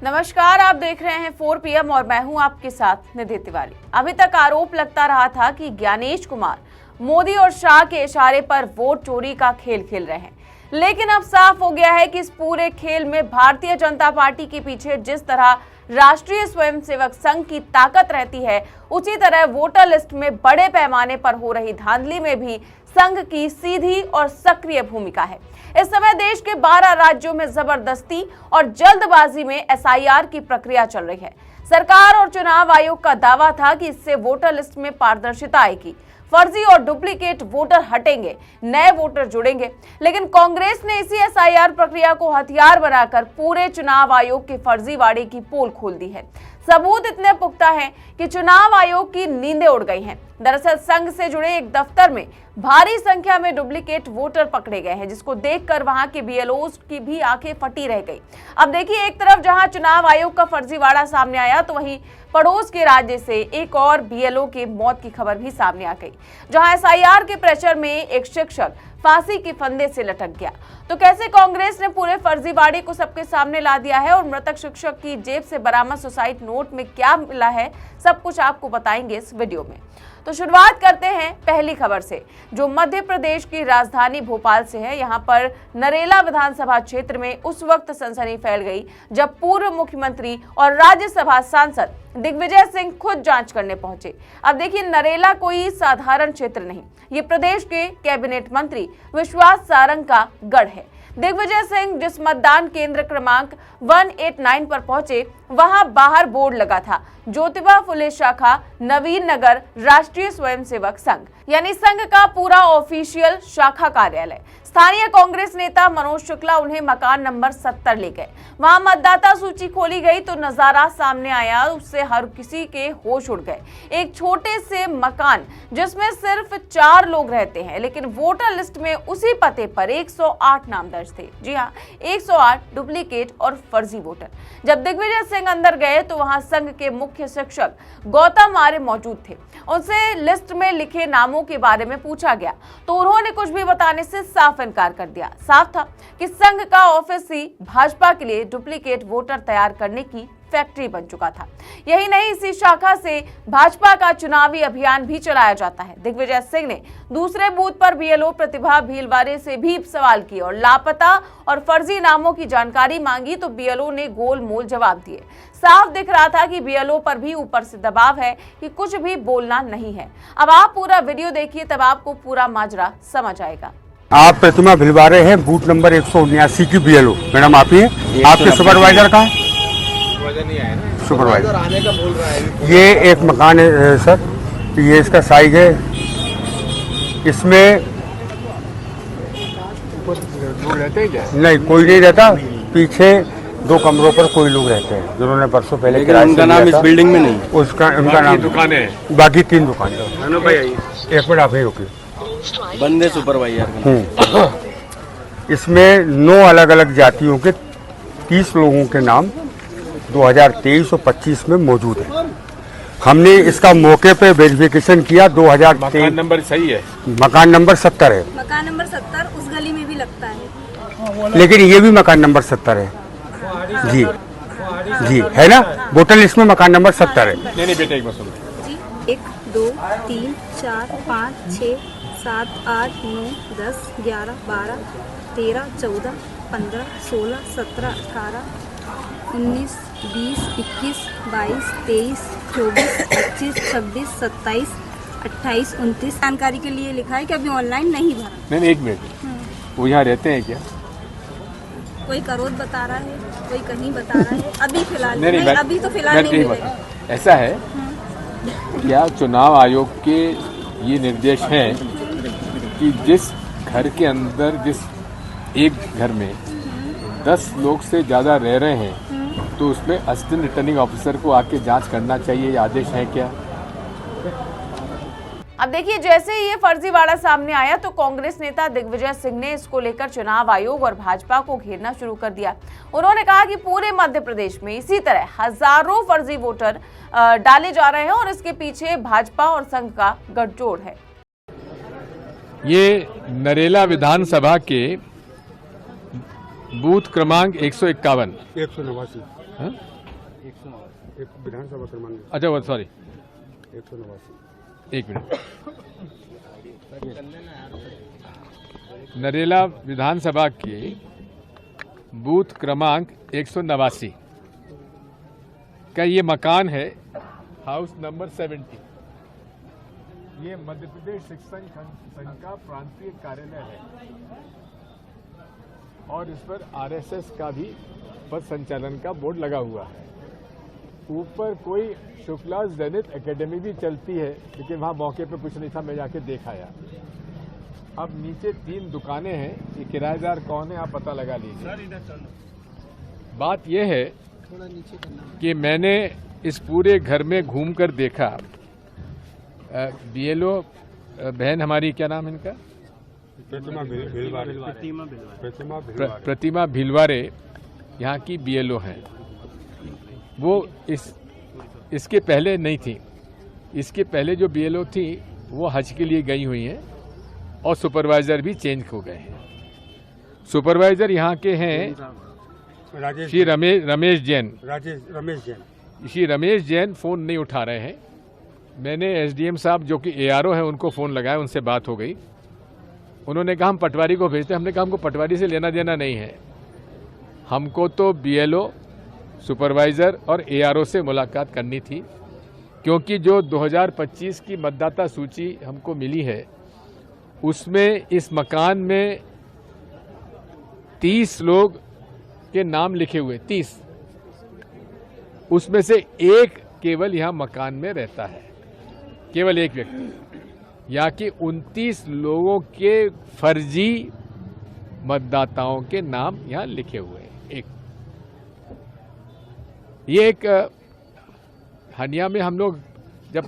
नमस्कार, आप देख रहे हैं 4 PM और मैं हूं आपके साथ निधि तिवारी। अभी तक आरोप लगता रहा था कि ज्ञानेश कुमार मोदी और शाह के इशारे पर वोट चोरी का खेल खेल रहे हैं, लेकिन अब साफ हो गया है कि इस पूरे खेल में भारतीय जनता पार्टी के पीछे जिस तरह राष्ट्रीय स्वयंसेवक संघ की ताकत रहती है, उसी तरह वोटर लिस्ट में बड़े पैमाने पर हो रही धांधली में भी संघ की सीधी और सक्रिय भूमिका है। इस समय देश के 12 राज्यों में जबरदस्ती और जल्दबाजी में SIR की प्रक्रिया चल रही है। सरकार और चुनाव आयोग का दावा था कि इससे वोटर लिस्ट में पारदर्शिता आएगी, फर्जी और डुप्लीकेट वोटर हटेंगे, नए वोटर जुड़ेंगे। लेकिन कांग्रेस ने इसी SIR प्रक्रिया को हथियार बनाकर पूरे चुनाव आयोग के फर्जीवाड़े की पोल खोल दी है। सबूत इतने पुख्ता हैं कि चुनाव आयोग की नींदें उड़ गई हैं। दरअसल संघ से जुड़े एक दफ्तर में भारी संख्या में डुप्लीकेट वोटर पकड़े गए हैं, जिसको देखकर वहां के BLOs की भी आंखें फटी रह गई। अब देखिए, एक तरफ जहां चुनाव आयोग का फर्जीवाड़ा सामने आया, तो वहीं पड़ोस के राज्य से एक और BLO के मौत की खबर भी सामने आ गई, जहां SIR के प्रेशर में एक शिक्षक फांसी के फंदे से लटक गया। तो कैसे कांग्रेस ने पूरे फर्जीवाड़े को सबके सामने ला दिया है और मृतक शिक्षक की जेब से बरामद सुसाइड नोट में क्या मिला है, सब कुछ आपको बताएंगे इस वीडियो में। तो शुरुआत करते हैं पहली खबर से, जो मध्य प्रदेश की राजधानी भोपाल से है। यहाँ पर नरेला विधानसभा क्षेत्र में उस वक्त सनसनी फैल गई जब पूर्व मुख्यमंत्री और राज्यसभा सांसद दिग्विजय सिंह खुद जांच करने पहुंचे। अब देखिए, नरेला कोई साधारण क्षेत्र नहीं, ये प्रदेश के कैबिनेट मंत्री विश्वास सारंग का गढ़ है। दिग्विजय सिंह जिस मतदान केंद्र क्रमांक 189 पर पहुंचे, वहां बाहर बोर्ड लगा था, ज्योतिबा फुले शाखा नवीन नगर राष्ट्रीय स्वयंसेवक संघ, यानी संघ का पूरा ऑफिशियल शाखा कार्यालय। स्थानीय कांग्रेस नेता मनोज शुक्ला उन्हें मकान नंबर 70 ले गए। वहां मतदाता सूची खोली गई तो नजारा सामने आया, उससे हर किसी के होश उड़ गए। एक छोटे से मकान जिसमें सिर्फ 4 लोग रहते हैं, लेकिन वोटर लिस्ट में उसी पते पर 108 नाम दर्ज थे। जी हाँ, 108 डुप्लीकेट और फर्जी वोटर। जब दिग्विजय सिंह अंदर गए तो वहां संघ के मुख्य शिक्षक गौतम आर्य मौजूद थे। उनसे लिस्ट में लिखे नामों के बारे में पूछा गया तो उन्होंने कुछ भी बताने से साफ इनकार कर दिया। साफ था कि संघ का ऑफिस ही भाजपा के लिए डुप्लीकेट वोटर तैयार करने की फैक्ट्री बन चुका था। यही नहीं, इसी शाखा से भाजपा का चुनावी अभियान भी चलाया जाता है। दिग्विजय सिंह ने दूसरे बूथ पर BLO प्रतिभा भीलवाड़े से भी सवाल किए और लापता और फर्जी नामों की जानकारी मांगी तो BLO ने गोलमोल जवाब दिए। साफ दिख रहा था कि BLO पर भी ऊपर से दबाव है कि कुछ भी बोलना नहीं है। अब आप पूरा वीडियो देखिए, तब आपको पूरा माजरा समझ आएगा। आप प्रतिमा भिलवाड़े हैं, बूथ नंबर 179 की BLO। मैडम आप ही हैं? आपके सुपरवाइजर कहाँ है? सुपरवाइजर आने का बोल रहा है। ये एक मकान है सर, ये इसका साइज है। इसमें लोग रहते हैं क्या? नहीं, कोई नहीं रहता। पीछे 2 कमरों पर कोई लोग रहते हैं, जिन्होंने बरसों पहले किराए से लिया था। उनका नाम इस बिल्डिंग में नहीं, उनका नाम दुकानें हैं, बाकी 3 दुकानें। एक मिनट आप ही रुकिए। बंदे सुपरवाइजर इसमें 9 अलग अलग जातियों के 30 लोगों के नाम 2023 और 25 में मौजूद है। हमने इसका मौके पे वेरिफिकेशन किया। 2023 मकान नंबर सही है, मकान नंबर 70 है। मकान नंबर 70 उस गली में भी लगता है, लेकिन ये भी मकान नंबर 70 है। जी जी है ना, वोटर लिस्ट में मकान नंबर 70 है। नहीं बेटा, एक बार सुनो। 1 2 3 4 5 6 7 8 9 10 11 12 13 14 15 16 17 18 19 20 21 22 23 24 25 26 27 28 29 जानकारी के लिए लिखा है कि अभी ऑनलाइन नहीं भरा। नहीं, एक मिनट, वो यहाँ रहते हैं क्या? कोई करोद बता रहा है, कोई कहीं बता रहा है। अभी फिलहाल नहीं, अभी तो फिलहाल नहीं मिलेगा। ऐसा है क्या, चुनाव आयोग के ये निर्देश हैं कि जिस घर के अंदर, जिस एक घर में 10 लोग से ज़्यादा रह रहे हैं, तो उसमें असिस्टेंट रिटर्निंग ऑफिसर को आके जांच करना चाहिए, ये आदेश है क्या? अब देखिए, जैसे ही ये फर्जीवाड़ा सामने आया तो कांग्रेस नेता दिग्विजय सिंह ने इसको लेकर चुनाव आयोग और भाजपा को घेरना शुरू कर दिया। उन्होंने कहा कि पूरे मध्य प्रदेश में इसी तरह हजारों फर्जी वोटर डाले जा रहे हैं और इसके पीछे भाजपा और संघ का गठजोड़ है। ये नरेला विधानसभा के बूथ क्रमांक 151 हाँ? एक विधानसभा क्रमांक अच्छा वो सॉरी 189। एक मिनट। नरेला विधानसभा के बूथ क्रमांक 189 का ये मकान है, हाउस नंबर 70। ये मध्य प्रदेश शिक्षक संघ का प्रांतीय कार्यालय है और इस पर आरएसएस का भी पद संचालन का बोर्ड लगा हुआ है। ऊपर कोई शुक्ला जैनित एकेडमी भी चलती है, लेकिन वहाँ मौके पे कुछ नहीं था, मैं जाके देख आया। अब नीचे 3 दुकानें हैं, ये किराएदार कौन है आप पता लगा लीजिए। बात यह है कि मैंने इस पूरे घर में घूमकर देखा। बीएलओ बहन हमारी, क्या नाम है इनका? प्रतिमा भिलवारे यहाँ की बीएलओ हैं। वो इसके पहले नहीं थी। इसके पहले जो बीएलओ थी वो हज के लिए गई हुई हैं और सुपरवाइजर भी चेंज हो गए हैं। सुपरवाइजर यहाँ के हैं श्री रमेश जैन। श्री रमेश जैन फोन नहीं उठा रहे हैं। मैंने एसडीएम साहब जो कि एआरओ हैं उनको फोन लगाया, उनसे बात हो गई। उन्होंने कहा हम पटवारी को भेजते हैं। हमने कहा हमको पटवारी से लेना देना नहीं है, हमको तो बीएलओ, सुपरवाइजर और एआरओ से मुलाकात करनी थी, क्योंकि जो 2025 की मतदाता सूची हमको मिली है उसमें इस मकान में 30 लोग के नाम लिखे हुए, 30। उसमें से एक केवल यहाँ मकान में रहता है, केवल एक व्यक्ति। यहाँ के 29 लोगों के फर्जी मतदाताओं के नाम यहाँ लिखे हुए हैं। ये एक हनिया में हम लोग जब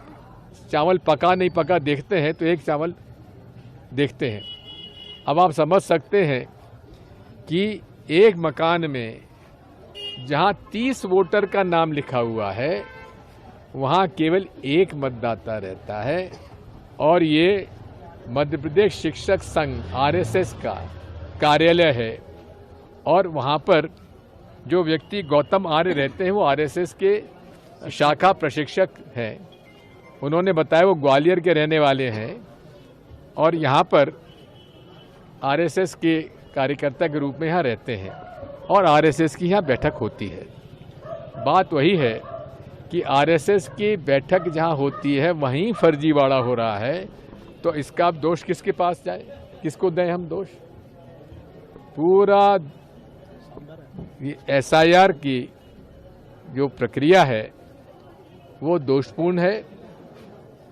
चावल पका नहीं पका देखते हैं तो एक चावल देखते हैं। अब आप समझ सकते हैं कि एक मकान में जहां 30 वोटर का नाम लिखा हुआ है वहां केवल एक मतदाता रहता है और ये मध्य प्रदेश शिक्षक संघ आरएसएस का कार्यालय है। और वहां पर जो व्यक्ति गौतम आर्य रहते हैं वो आरएसएस के शाखा प्रशिक्षक हैं। उन्होंने बताया वो ग्वालियर के रहने वाले हैं और यहाँ पर आरएसएस के कार्यकर्ता के रूप में यहाँ रहते हैं और आरएसएस की यहाँ बैठक होती है। बात वही है कि आरएसएस की बैठक जहाँ होती है वहीं फर्जीवाड़ा हो रहा है, तो इसका अब दोष किसके पास जाए, किसको दें हम दोष? पूरा एसआईआर की जो प्रक्रिया है वो दोषपूर्ण है।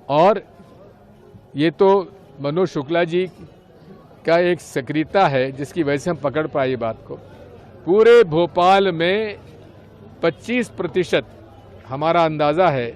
और ये तो मनोज शुक्ला जी का एक सक्रियता है जिसकी वजह से हम पकड़ पाए बात को। पूरे भोपाल में 25% हमारा अंदाजा है,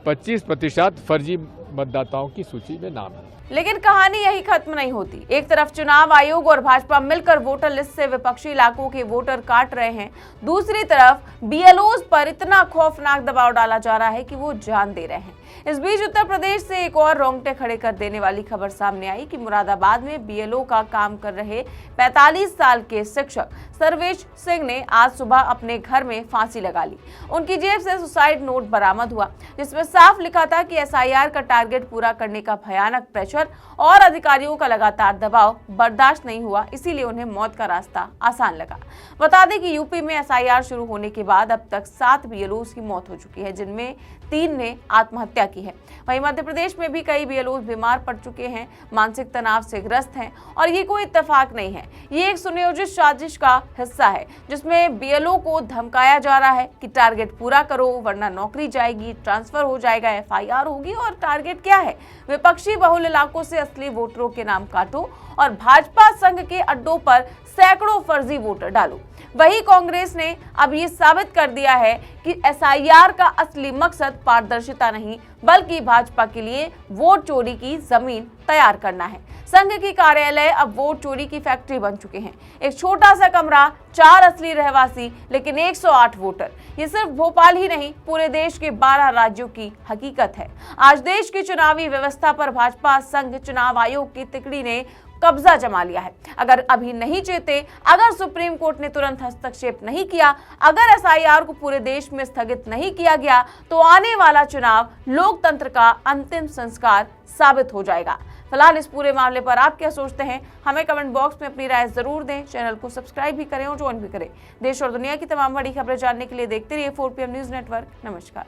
25% फर्जी मतदाताओं की सूची में नाम है। लेकिन कहानी यही खत्म नहीं होती। एक तरफ चुनाव आयोग और भाजपा मिलकर वोटर लिस्ट से विपक्षी इलाकों के वोटर काट रहे हैं, दूसरी तरफ बीएलओज पर इतना खौफनाक दबाव डाला जा रहा है कि वो जान दे रहे हैं। इस बीच उत्तर प्रदेश से एक और रोंगटे खड़े कर देने वाली खबर सामने आई कि मुरादाबाद में बीएलओ का काम कर रहे 45 साल के शिक्षक सर्वेश सिंह ने आज सुबह अपने घर में फांसी लगा ली। उनकी जेब से सुसाइड नोट बरामद हुआ जिसमें साफ लिखा था कि एसआईआर का टारगेट पूरा करने का भयानक प्रेशर और अधिकारियों का लगातार दबाव बर्दाश्त नहीं हुआ, इसीलिए उन्हें मौत का रास्ता आसान लगा। बता दें कि यूपी में एसआईआर शुरू होने के बाद अब तक 7 बीएलओज की मौत हो चुकी है, जिनमें 3 ने आत्महत्या की है। वहीं मध्य प्रदेश में भी कई बीएलओज बीमार पड़ चुके हैं, मानसिक तनाव से ग्रस्त हैं और ये कोई इत्तेफाक नहीं है। ये एक सुनियोजित साजिश का हिस्सा है जिसमें बीएलओ को धमकाया जा रहा है कि टारगेट पूरा करो वरना नौकरी जाएगी, ट्रांसफर हो जाएगा, एफआईआर होगी। और टारगेट क्या है? विपक्षी बहुल इलाकों से असली वोटरों के नाम काटो और भाजपा संघ के अड्डों पर सैकड़ों फर्जी वोटर डालो। वही कांग्रेस ने अब ये साबित कर दिया है कि एसआईआर का असली मकसद पारदर्शिता नहीं बल्कि भाजपा के लिए वोट चोरी की जमीन तैयार करना है। संघ की कार्यालय अब वोट चोरी की फैक्ट्री बन चुके हैं। एक छोटा सा कमरा, 4 असली रहवासी, लेकिन 108 वोटर। ये सिर्फ भोपाल ही नहीं, पूरे देश के 12 राज्यों की हकीकत है। आज देश की चुनावी व्यवस्था पर भाजपा संघ चुनाव आयोग की तिकड़ी ने कब्जा जमा लिया है। अगर अभी नहीं चेते, अगर सुप्रीम कोर्ट ने तुरंत हस्तक्षेप नहीं किया, अगर SIR को पूरे देश में स्थगित नहीं किया गया, तो आने वाला चुनाव लोकतंत्र का अंतिम संस्कार साबित हो जाएगा। फिलहाल इस पूरे मामले पर आप क्या सोचते हैं, हमें कमेंट बॉक्स में अपनी राय जरूर दें। चैनल को सब्सक्राइब भी करें और ज्वाइन भी करें। देश और दुनिया की तमाम बड़ी खबरें जानने के लिए देखते रहिए 4PM न्यूज नेटवर्क। नमस्कार।